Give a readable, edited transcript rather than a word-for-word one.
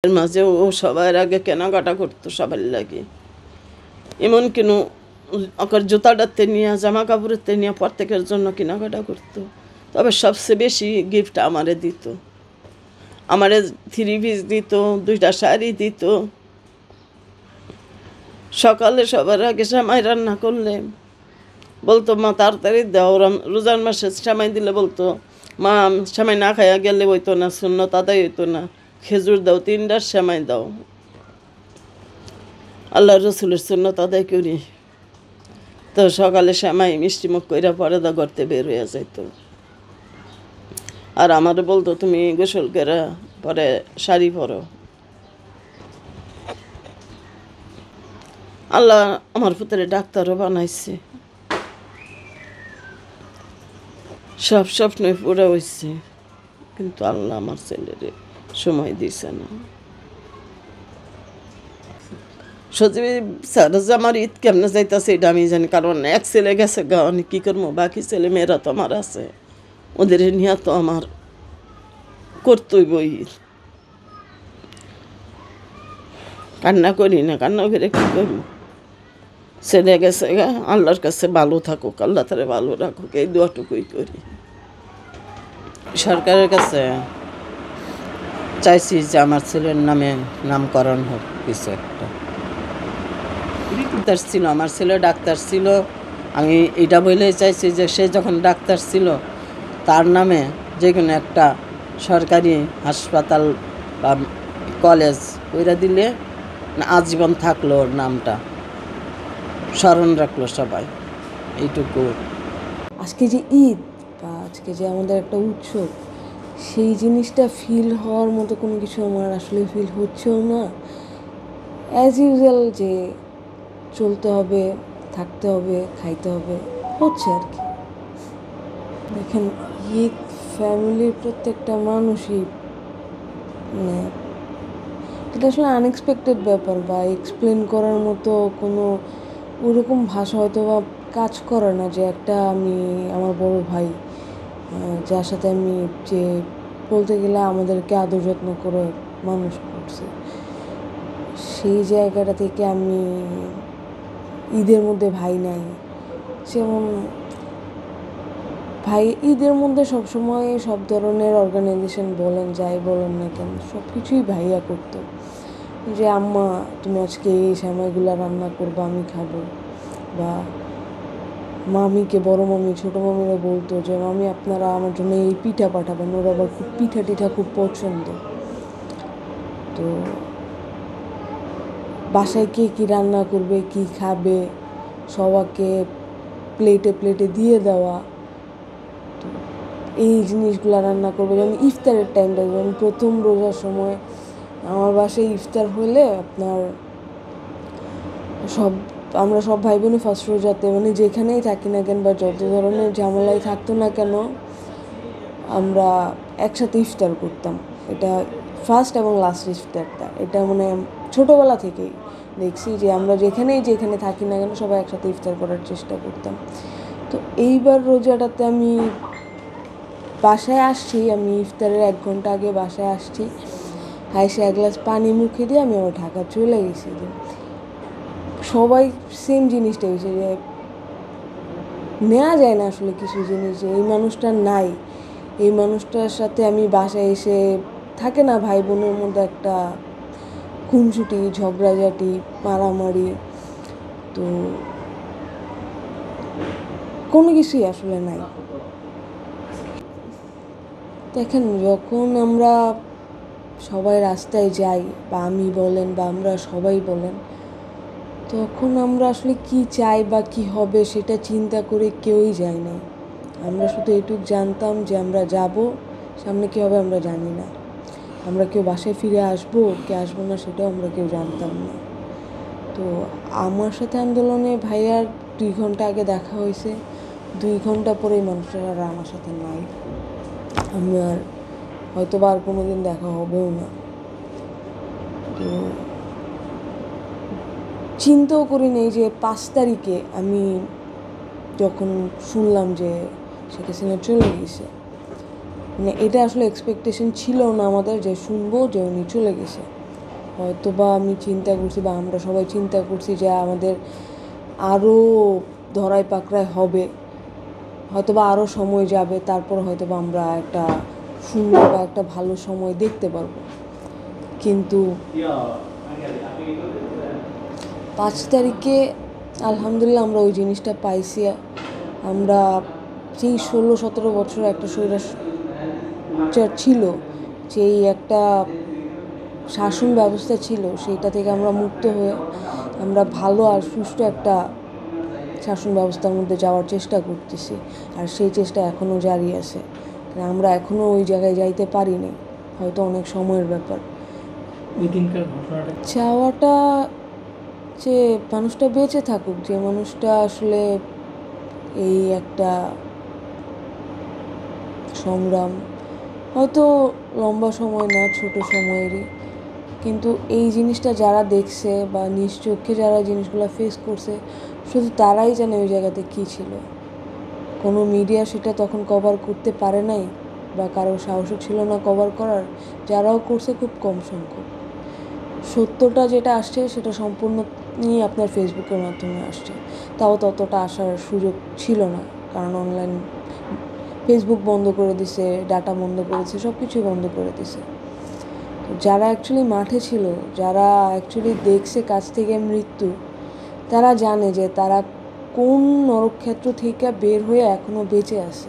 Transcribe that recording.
এর মাঝে ও সবার আগে কেনাকাটা করতো সবার লাগে, এমন কেন ওকে জুতাটাতে নিয়ে জামা কাপড়ের নিয়ে প্রত্যেকের জন্য কেনাকাটা করতো। তবে সবচেয়ে বেশি গিফট আমারে দিত, আমারে 3 পিস দিত, 2টা শাড়ি দিত। সকালে সবার আগে সেমাই রান্না করলে বলতো, মা তাড়াতাড়ি দাও। রোজার মাসে সেমাই দিলে বলতো, মা সেমাই না খাইয়া গেলে হইতো না, শূন্যত আদায় হইতো না, খেজুর দাও, 3টার সেমাই দাও। আল্লাহ রসুলের শূন্যত আদায় করি। তো সকালে সেমাই মিষ্টি মুখ কইরা পরেদা করতে বের হইয়া যাইত। আর আমারে বলতো, তুমি গোসল করে পরে শাড়ি পরো। আল্লাহ আমার পুত্রে ডাক্তারও বানাইছে, সব স্বপ্নই পুরো হয়েছে, কিন্তু আল্লাহ আমার ছেলের সময় দিছে না। সত্যি স্যার যে আমার ঈদ কেমনে যাইতেছে এটা আমি জানি, কারণ এক ছেলে গেছে গা, অনেক কী করবো, বাকি ছেলে মেয়েরা তো আমার আছে, ওদের নিয়ে তো আমার করতেই বই। কান্না করি না, কান্না করে কী করবো? ছেলে গেছে গা, আল্লাহর কাছে ভালো থাকুক, আল্লাহ তারে ভালো রাখুক, এই দোয়াটুকুই করি। সরকারের কাছে চাইছি যে আমার ছেলের নামে নামকরণ হোক কিছু একটা। ডাক্তার ছিল, আমার ছেলে ডাক্তার ছিল, আমি এটা বলেই চাইছি যে সে যখন ডাক্তার ছিল তার নামে যে কোনো একটা সরকারি হাসপাতাল বা কলেজ ওইরা দিলে আজীবন থাকলো, ওর নামটা স্মরণ রাখলো সবাই, এইটুকু। আজকে যে ঈদ বা আজকে যে আমাদের একটা উৎসব, সেই জিনিসটা ফিল হওয়ার মতো কোনো কিছু আমার আসলে ফিল হচ্ছেও না। অ্যাজ ইউজুয়াল যে চলতে হবে, থাকতে হবে, খাইতে হবে, হচ্ছে আর কি। দেখেন, ঈদ ফ্যামিলির প্রত্যেকটা মানুষই, মানে এটা আসলে আনএক্সপেক্টেড ব্যাপার, বা এক্সপ্লেন করার মতো কোনো ওরকম ভাষা হয়তো বা কাজ করে না। যে একটা আমি আমার বড় ভাই, যার সাথে আমি যে বলতে গেলে আমাদেরকে আদর যত্ন করে মানুষ করছে, সেই জায়গাটা থেকে আমি ঈদের মধ্যে ভাই নাই। যেমন ভাই ঈদের মধ্যে সবসময় সব ধরনের অর্গানাইজেশন বলেন, যাই বলেন না কেন, সব কিছুই ভাইয়া করতো। যে আম্মা তুমি আজকে এই সময়গুলো রান্না করবো, আমি খাবো। বা মামিকে, বড় মামি, ছোটো মামিরা বলতো যে মামি আপনারা আমার জন্য এই পিঠা পাঠাবেন, ওর আবার খুব পিঠা টিঠা খুব পছন্দ। তো বাসায় কে কী রান্না করবে, কি খাবে, সবাইকে প্লেটে প্লেটে দিয়ে দেওয়া। তো এই জিনিসগুলো রান্না করবে। যেমন ইফতারের টাইমটা, যেমন প্রথম রোজার সময় আমার বাসায় ইফতার হলে আপনার আমরা সব ভাই বোনই ফার্স্ট রোজাতে, মানে যেখানেই থাকি না কেন বা যত ধরনের ঝামেলাই থাকতো না কেন, আমরা একসাথে ইফতার করতাম। এটা ফার্স্ট এবং লাস্ট ইফতারটা, এটা মানে ছোটোবেলা থেকেই দেখছি যে আমরা যেখানে থাকি না কেন সবাই একসাথে ইফতার করার চেষ্টা করতাম। তো এইবার রোজাটাতে আমি বাসায় আসছি, আমি ইফতারের 1 ঘন্টা আগে বাসায় আসছি, হাইসে 1 গ্লাস পানি মুখে দিয়ে আমি আমার ঢাকা চলে গেছি। সবাই সেম জিনিসটা হয়েছে যে নেওয়া যায় না আসলে কিছু জিনিস, যে এই মানুষটা নাই, এই মানুষটার সাথে আমি বাসায় এসে থাকে না ভাই বোনের মধ্যে একটা খুনসুটি, ঝগড়াঝাটি, মারামারি, তো কোনো কিছুই আসলে নাই। দেখেন, যখন আমরা সবাই রাস্তায় যাই, বা আমি বলেন বা আমরা সবাই বলেন, তখন আমরা আসলে কি চাই বা কি হবে সেটা চিন্তা করে কেউই যায় না। আমরা শুধু এটুকু জানতাম যে আমরা যাব, সামনে কী হবে আমরা জানি না, আমরা কেউ বাসায় ফিরে আসবো কি আসবো না সেটাও আমরা কেউ জানতাম না। তো আমার সাথে আন্দোলনে ভাইয়ার 2 ঘন্টা আগে দেখা হয়েছে, 2 ঘন্টা পরেই মানুষের আর আমার সাথে নাই, আমার হয়তো বা আর কোনো দিন দেখা হবেও না। তো চিন্তাও করি নেই যে 5 তারিখে আমি যখন শুনলাম যে শেখ হাসিনা চলে গেছে, মানে এটা আসলে এক্সপেকটেশন ছিল না আমাদের যে শুনবো যে উনি চলে গেছে। হয়তো বা আমি চিন্তা করছি বা আমরা সবাই চিন্তা করছি যে আমাদের আরও ধরায় পাকড়ায় হবে, হয়তো বা আরও সময় যাবে, তারপর হয়তো বা আমরা একটা সুন্দর বা একটা ভালো সময় দেখতে পারবো। কিন্তু 5 তারিখে আলহামদুলিল্লাহ আমরা ওই জিনিসটা পাইছি। আমরা যেই 16-17 বছর একটা স্বৈরাচার ছিল, যেই একটা শাসন ব্যবস্থা ছিল, সেইটা থেকে আমরা মুক্ত হয়ে আমরা ভালো আর সুষ্ঠু একটা শাসন ব্যবস্থার মধ্যে যাওয়ার চেষ্টা করতেছি। আর সেই চেষ্টা এখনও জারি আছে। আমরা এখনও ওই জায়গায় যাইতে পারিনি, হয়তো অনেক সময়ের ব্যাপার। ওই দিনকার ঘটনাটা চাওয়াটা যে মানুষটা বেঁচে থাকুক, যে মানুষটা আসলে এই একটা সংগ্রাম হয়তো লম্বা সময় না, ছোট সময়েরই, কিন্তু এই জিনিসটা যারা দেখছে বা নিজ চোখে যারা জিনিসগুলো ফেস করছে, শুধু তারাই জানে ওই জায়গাতে কী ছিল। কোনো মিডিয়া সেটা তখন কভার করতে পারে নাই বা কারো সাহসও ছিল না কভার করার। যারাও করছে খুব কম সংখ্যক। সত্যটা যেটা আসছে সেটা সম্পূর্ণ নিয়ে আপনার ফেসবুকের মাধ্যমে আসছে, তাও ততটা আসার সুযোগ ছিল না, কারণ অনলাইন ফেসবুক বন্ধ করে দিছে, ডাটা বন্ধ করেছে, সব কিছুই বন্ধ করে দিছে। যারা অ্যাকচুয়ালি মাঠে ছিল, যারা অ্যাকচুয়ালি দেখছে কাছ থেকে মৃত্যু, তারা জানে যে তারা কোন নরকক্ষেত্র থেকে বের হয়ে এখনও বেঁচে আছে।